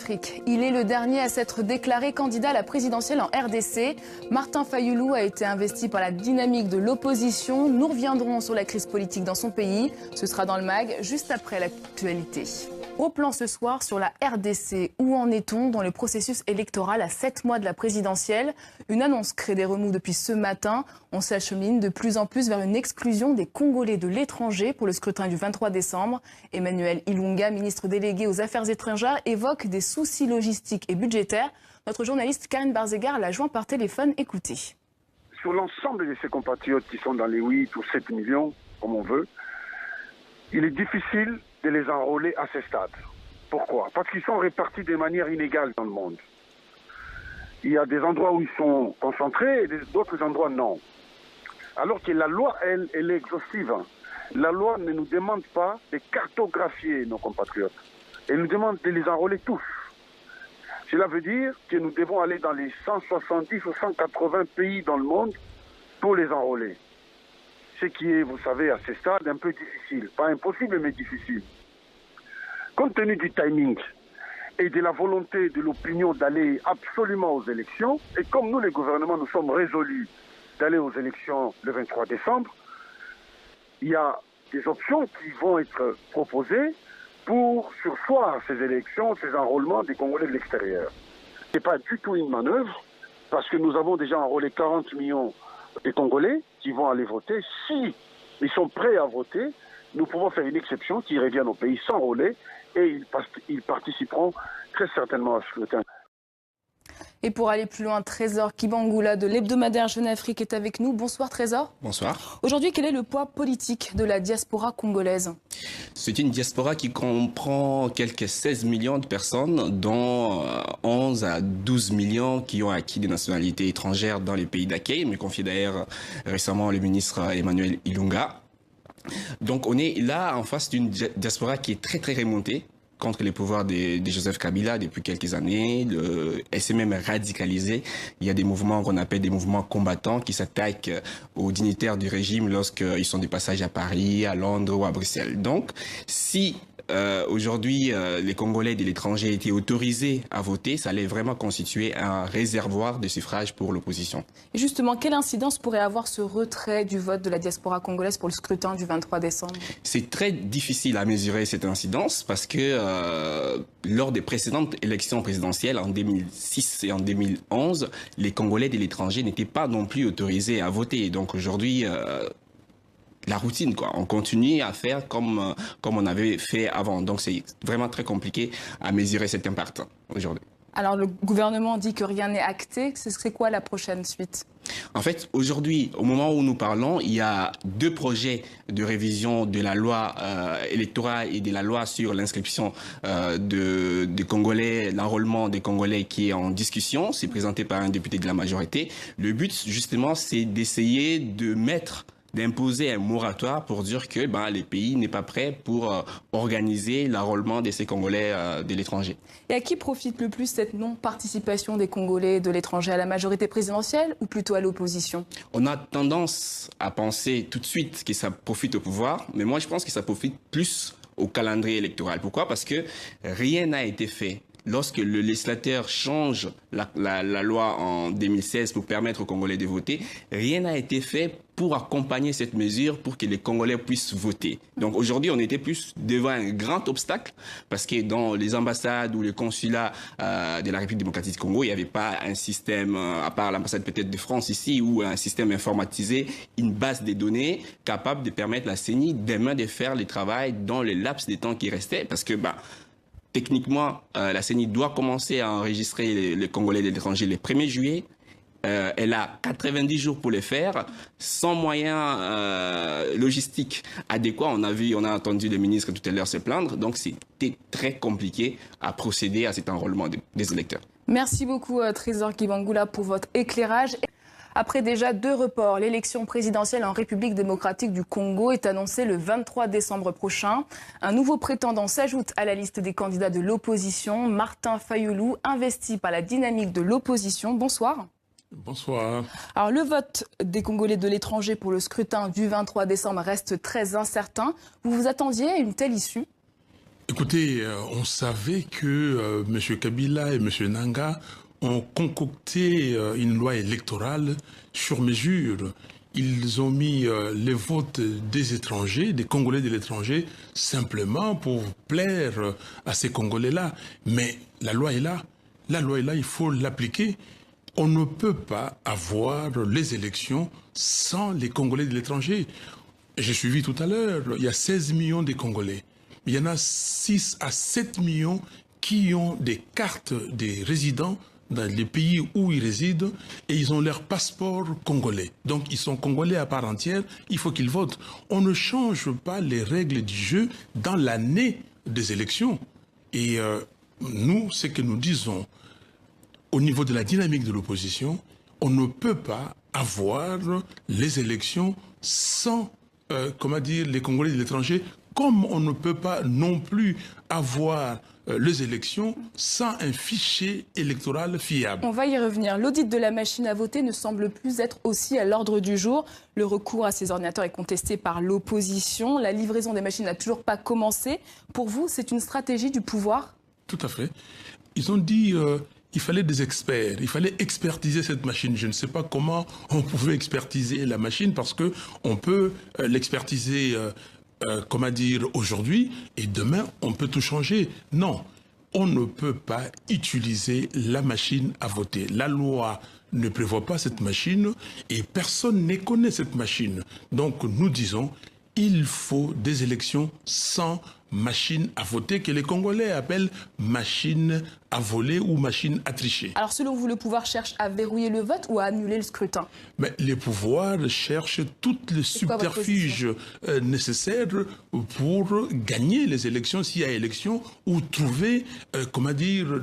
Afrique. Il est le dernier à s'être déclaré candidat à la présidentielle en RDC. Martin Fayulu a été investi par la dynamique de l'opposition. Nous reviendrons sur la crise politique dans son pays. Ce sera dans le MAG, juste après l'actualité. Au plan ce soir sur la RDC, où en est-on dans le processus électoral à 7 mois de la présidentielle? Une annonce crée des remous depuis ce matin. On s'achemine de plus en plus vers une exclusion des Congolais de l'étranger pour le scrutin du 23 décembre. Emmanuel Ilunga, ministre délégué aux Affaires étrangères, évoque des soucis logistiques et budgétaires. Notre journaliste Karine Barzegar l'a joint par téléphone. Écoutez. Sur l'ensemble de ses compatriotes qui sont dans les 8 ou 7 millions, comme on veut, il est difficile de les enrôler à ce stade. Pourquoi? Parce qu'ils sont répartis de manière inégale dans le monde. Il y a des endroits où ils sont concentrés et d'autres endroits non. Alors que la loi, elle est exhaustive. La loi ne nous demande pas de cartographier nos compatriotes. Elle nous demande de les enrôler tous. Cela veut dire que nous devons aller dans les 170 ou 180 pays dans le monde pour les enrôler. Ce qui est, vous savez, à ce stade, un peu difficile. Pas impossible, mais difficile. Compte tenu du timing et de la volonté de l'opinion d'aller absolument aux élections, et comme nous, les gouvernements, nous sommes résolus d'aller aux élections le 23 décembre, il y a des options qui vont être proposées pour surseoir ces élections, ces enrôlements des Congolais de l'extérieur. Ce n'est pas du tout une manœuvre, parce que nous avons déjà enrôlé 40 millions de Congolais qui vont aller voter. Si ils sont prêts à voter, nous pouvons faire une exception qui revienne au pays s'enrôler et ils participeront très certainement à ce scrutin. Et pour aller plus loin, Trésor Kibangula de l'hebdomadaire Jeune Afrique est avec nous. Bonsoir Trésor. Bonsoir. Aujourd'hui, quel est le poids politique de la diaspora congolaise? C'est une diaspora qui comprend quelques 16 millions de personnes, dont 11 à 12 millions qui ont acquis des nationalités étrangères dans les pays d'accueil, me confie d'ailleurs récemment le ministre Emmanuel Ilunga. Donc on est là en face d'une diaspora qui est très remontée contre les pouvoirs de Joseph Kabila depuis quelques années. Elle s'est même radicalisée. Il y a des mouvements qu'on appelle des mouvements combattants qui s'attaquent aux dignitaires du régime lorsqu'ils sont de passage à Paris, à Londres ou à Bruxelles. Donc, si aujourd'hui les Congolais de l'étranger étaient autorisés à voter, ça allait vraiment constituer un réservoir de suffrage pour l'opposition. Et justement, quelle incidence pourrait avoir ce retrait du vote de la diaspora congolaise pour le scrutin du 23 décembre? C'est très difficile à mesurer cette incidence parce que lors des précédentes élections présidentielles en 2006 et en 2011, les Congolais de l'étranger n'étaient pas non plus autorisés à voter. Donc aujourd'hui, la routine, quoi. On continue à faire comme on avait fait avant. Donc c'est vraiment très compliqué à mesurer cet impact aujourd'hui. Alors le gouvernement dit que rien n'est acté. C'est quoi la prochaine suite? En fait, aujourd'hui, au moment où nous parlons, il y a 2 projets de révision de la loi électorale et de la loi sur l'inscription des Congolais, l'enrôlement des Congolais qui est en discussion. C'est présenté par un député de la majorité. Le but, justement, c'est d'essayer d'imposer un moratoire pour dire que les pays n'est pas prêt pour organiser l'enrôlement de ces Congolais de l'étranger. Et à qui profite le plus cette non-participation des Congolais de l'étranger? À la majorité présidentielle ou plutôt à l'opposition? On a tendance à penser tout de suite que ça profite au pouvoir, mais moi je pense que ça profite plus au calendrier électoral. Pourquoi? Parce que rien n'a été fait. Lorsque le législateur change la loi en 2016 pour permettre aux Congolais de voter, rien n'a été fait pour accompagner cette mesure pour que les Congolais puissent voter. Donc aujourd'hui, on était plus devant un grand obstacle parce que dans les ambassades ou les consulats de la République démocratique du Congo, il n'y avait pas un système, à part l'ambassade peut-être de France ici, ou un système informatisé, une base de données capable de permettre à la CENI demain de faire le travail dans le laps de temps qui restait parce que techniquement, la CENI doit commencer à enregistrer les Congolais de l'étranger le 1er juillet. Elle a 90 jours pour le faire, sans moyens logistiques adéquats. On a entendu le ministre tout à l'heure se plaindre. Donc, c'était très compliqué à procéder à cet enrôlement des électeurs. Merci beaucoup, Trésor Kibangula, pour votre éclairage. Après déjà 2 reports, l'élection présidentielle en République démocratique du Congo est annoncée le 23 décembre prochain. Un nouveau prétendant s'ajoute à la liste des candidats de l'opposition, Martin Fayulu, investi par la dynamique de l'opposition. Bonsoir. Bonsoir. Alors le vote des Congolais de l'étranger pour le scrutin du 23 décembre reste très incertain. Vous vous attendiez à une telle issue? Écoutez, on savait que M. Kabila et M. Nanga ont concocté une loi électorale sur mesure. Ils ont mis les votes des étrangers, des Congolais de l'étranger, simplement pour plaire à ces Congolais-là. Mais la loi est là. La loi est là, il faut l'appliquer. On ne peut pas avoir les élections sans les Congolais de l'étranger. J'ai suivi tout à l'heure, il y a 16 millions de Congolais. Il y en a 6 à 7 millions qui ont des cartes des résidents dans les pays où ils résident et ils ont leur passeport congolais. Donc ils sont congolais à part entière, il faut qu'ils votent. On ne change pas les règles du jeu dans l'année des élections. Et nous, ce que nous disons au niveau de la dynamique de l'opposition, on ne peut pas avoir les élections sans, les Congolais de l'étranger, comme on ne peut pas non plus avoir les élections sans un fichier électoral fiable. On va y revenir. L'audit de la machine à voter ne semble plus être aussi à l'ordre du jour. Le recours à ces ordinateurs est contesté par l'opposition. La livraison des machines n'a toujours pas commencé. Pour vous, c'est une stratégie du pouvoir? Tout à fait. Ils ont dit il fallait des experts, il fallait expertiser cette machine. Je ne sais pas comment on pouvait expertiser la machine parce que on peut l'expertiser aujourd'hui et demain on peut tout changer. Non, on ne peut pas utiliser la machine à voter. La loi ne prévoit pas cette machine et personne ne connaît cette machine. Donc nous disons, il faut des élections sans machine à voter, que les Congolais appellent machine à voler ou machine à tricher. Alors selon vous, le pouvoir cherche à verrouiller le vote ou à annuler le scrutin? Mais les pouvoirs cherchent toutes les subterfuges nécessaires pour gagner les élections s'il y a élection ou trouver,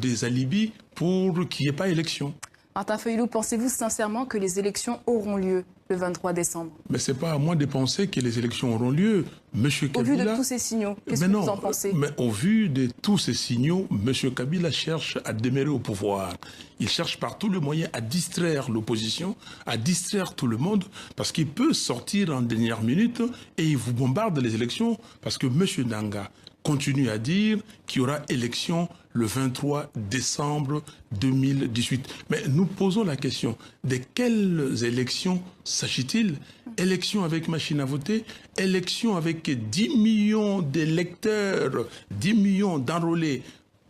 des alibis pour qu'il n'y ait pas élection. Martin Fayulu, pensez-vous sincèrement que les élections auront lieu le 23 décembre? Mais ce n'est pas à moi de penser que les élections auront lieu. Monsieur Kabila, au vu de tous ces signaux, qu'est-ce que vous en pensez? Mais au vu de tous ces signaux, M. Kabila cherche à demeurer au pouvoir. Il cherche par tous les moyens à distraire l'opposition, à distraire tout le monde, parce qu'il peut sortir en dernière minute et il vous bombarde les élections, parce que M. Nanga continue à dire qu'il y aura élection le 23 décembre 2018. Mais nous posons la question, de quelles élections s'agit-il? Élections avec machine à voter, élections avec 10 millions d'électeurs, 10 millions d'enrôlés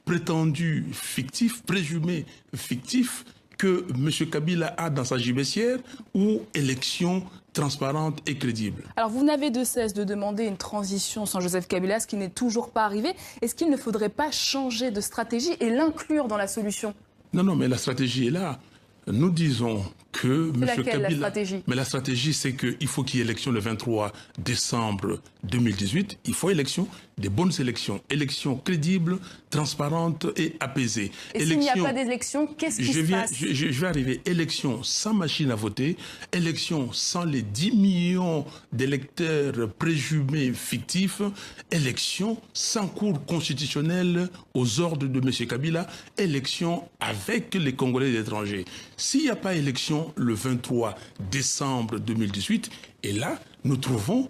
prétendus fictifs, présumés fictifs, que M. Kabila a dans sa gibecière, ou élections transparentes et crédibles. Alors vous n'avez de cesse de demander une transition sans Joseph Kabila, ce qui n'est toujours pas arrivé. Est-ce qu'il ne faudrait pas changer de stratégie et l'inclure dans la solution? Non, mais la stratégie est là. Nous disons que M. Kabila... la stratégie? Mais la stratégie, c'est qu'il faut qu'il y ait élection le 23 décembre 2018. Il faut élection, des bonnes élections. Élections crédibles, transparentes et apaisées. Et s'il n'y a pas d'élection, qu'est-ce qui se passe? Je vais arriver. Élection sans machine à voter. Élection sans les 10 millions d'électeurs présumés fictifs. Élection sans cour constitutionnelle aux ordres de M. Kabila. Élection avec les Congolais d'étrangers. S'il n'y a pas élection le 23 décembre 2018, et là, nous trouvons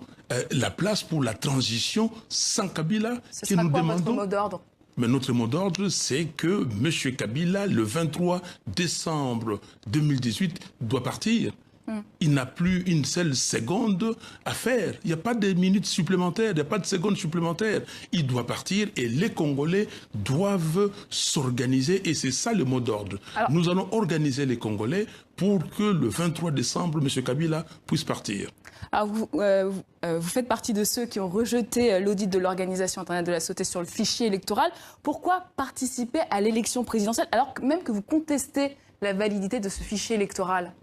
la place pour la transition sans Kabila. Ce sera quoi votre mot d'ordre? Mais notre mot d'ordre, c'est que M. Kabila, le 23 décembre 2018, doit partir. Il n'a plus une seule seconde à faire. Il n'y a pas de minutes supplémentaires, il n'y a pas de secondes supplémentaires. Il doit partir et les Congolais doivent s'organiser et c'est ça le mot d'ordre. Nous allons organiser les Congolais pour que le 23 décembre, M. Kabila puisse partir. Alors vous faites partie de ceux qui ont rejeté l'audit de l'Organisation internationale de la santé sur le fichier électoral. Pourquoi participer à l'élection présidentielle alors même que vous contestez la validité de ce fichier électoral?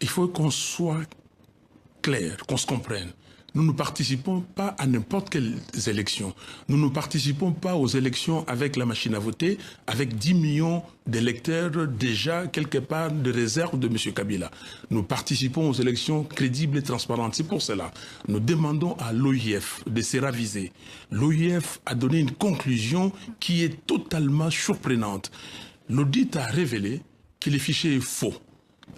Il faut qu'on soit clair, qu'on se comprenne. Nous ne participons pas à n'importe quelles élections. Nous ne participons pas aux élections avec la machine à voter, avec 10 millions d'électeurs déjà quelque part de réserve de M. Kabila. Nous participons aux élections crédibles et transparentes. C'est pour cela. Nous demandons à l'OIF de se raviser. L'OIF a donné une conclusion qui est totalement surprenante. L'audit a révélé que le fichier est faux.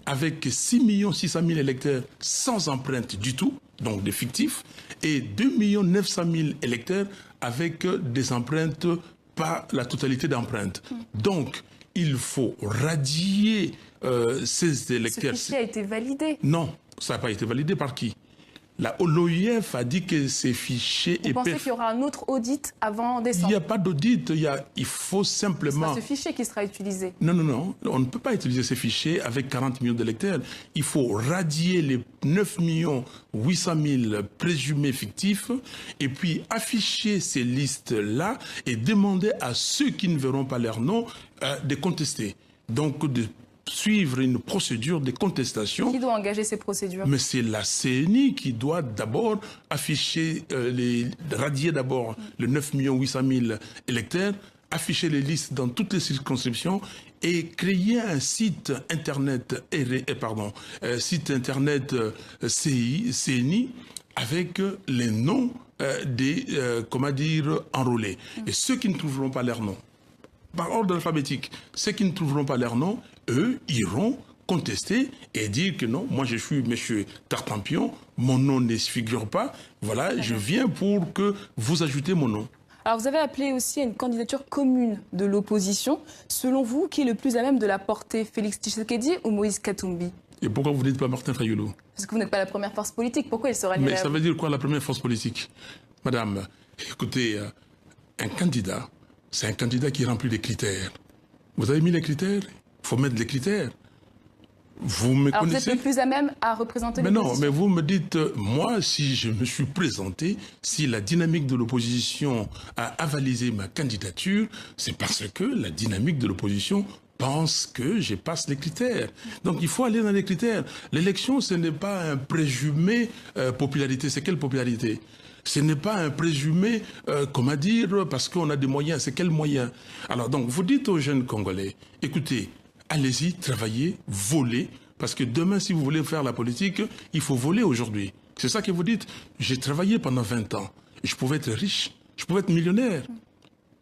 Avec 6 600 000 électeurs sans empreinte du tout, donc des fictifs, et 2 900 000 électeurs avec des empreintes, pas la totalité d'empreintes. Donc, il faut radier ces électeurs. Ce fichier a été validé. Non, ça n'a pas été validé par qui? L'OIF a dit que ces fichiers... Vous pensez qu'il y aura un autre audit avant décembre? Il n'y a pas d'audit, il faut simplement... C'est ce fichier qui sera utilisé. Non, on ne peut pas utiliser ces fichiers avec 40 millions d'électeurs. Il faut radier les 9 800 000 présumés fictifs et puis afficher ces listes-là et demander à ceux qui ne verront pas leur nom de contester. Donc, de suivre une procédure de contestation. Qui doit engager ces procédures? Mais c'est la CENI qui doit d'abord afficher, radier d'abord les 9 800 000 électeurs, afficher les listes dans toutes les circonscriptions et créer un site internet, site internet CNI avec les noms des, enrôlés. Et ceux qui ne trouveront pas leur nom, par ordre alphabétique, ceux qui ne trouveront pas leur nom, eux iront contester et dire que non, moi je suis M. Tartampion, mon nom ne se figure pas, voilà, je viens pour que vous ajoutez mon nom. Alors vous avez appelé aussi à une candidature commune de l'opposition. Selon vous, qui est le plus à même de la porter, Félix Tshisekedi ou Moïse Katumbi? Et pourquoi vous ne dites pas Martin Fayulu? Parce que vous n'êtes pas la première force politique, pourquoi il serait... Mais ça veut dire quoi la première force politique? Madame, écoutez, un candidat, c'est un candidat qui remplit les critères. Vous avez mis les critères? Il faut mettre les critères. Vous me Alors connaissez? vous êtes le plus à même à représenter l'opposition? Mais non, mais vous me dites, moi, si je me suis présenté, si la dynamique de l'opposition a avalisé ma candidature, c'est parce que la dynamique de l'opposition pense que je passe les critères. Donc il faut aller dans les critères. L'élection, ce n'est pas un présumé popularité. C'est quelle popularité? Ce n'est pas un présumé, comment dire, parce qu'on a des moyens. C'est quel moyen? Alors donc, vous dites aux jeunes Congolais, écoutez, allez-y, travaillez, volez, parce que demain, si vous voulez faire la politique, il faut voler aujourd'hui. C'est ça que vous dites. J'ai travaillé pendant 20 ans et je pouvais être riche, je pouvais être millionnaire.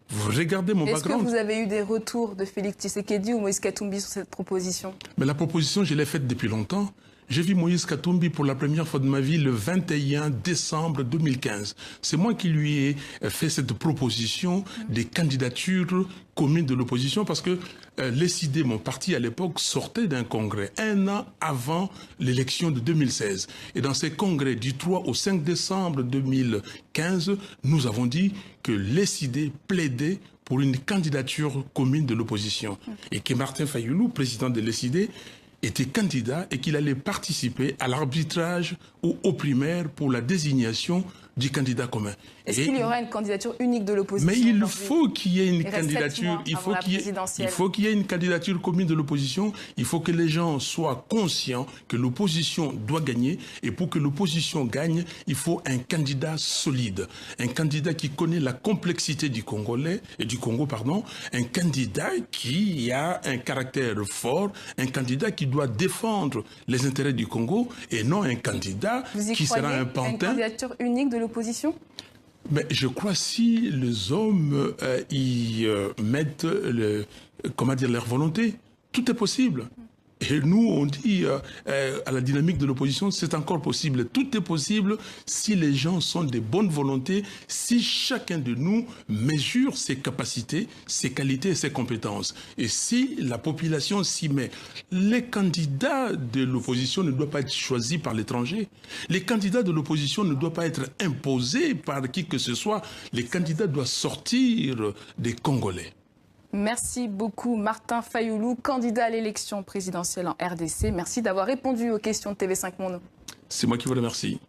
Vous regardez mon background. Est-ce que vous avez eu des retours de Félix Tshisekedi ou Moïse Katumbi sur cette proposition? Mais la proposition, je l'ai faite depuis longtemps. J'ai vu Moïse Katumbi pour la première fois de ma vie le 21 décembre 2015. C'est moi qui lui ai fait cette proposition des candidatures communes de l'opposition parce que l'ESID, mon parti à l'époque, sortait d'un congrès un an avant l'élection de 2016. Et dans ces congrès du 3 au 5 décembre 2015, nous avons dit que l'ESID plaidait pour une candidature commune de l'opposition. Et que Martin Fayulu, président de l'ESID, était candidat et qu'il allait participer à l'arbitrage ou aux primaires pour la désignation du candidat commun. Est-ce qu'il y aura une candidature unique de l'opposition? Mais il faut qu'il y ait une candidature. Il faut qu'il y ait une candidature commune de l'opposition. Il faut que les gens soient conscients que l'opposition doit gagner. Et pour que l'opposition gagne, il faut un candidat solide. Un candidat qui connaît la complexité du Congolais, du Congo, pardon. Un candidat qui a un caractère fort. Un candidat qui doit défendre les intérêts du Congo et non un candidat qui sera un pantin. Une candidature unique de l'opposition? Mais je crois si les hommes y mettent leur volonté, tout est possible. Et nous, on dit à la dynamique de l'opposition, c'est encore possible. Tout est possible si les gens sont de bonne volonté, si chacun de nous mesure ses capacités, ses qualités et ses compétences. Et si la population s'y met. Les candidats de l'opposition ne doivent pas être choisis par l'étranger. Les candidats de l'opposition ne doivent pas être imposés par qui que ce soit. Les candidats doivent sortir des Congolais. Merci beaucoup Martin Fayulu, candidat à l'élection présidentielle en RDC. Merci d'avoir répondu aux questions de TV5 Monde. C'est moi qui vous remercie.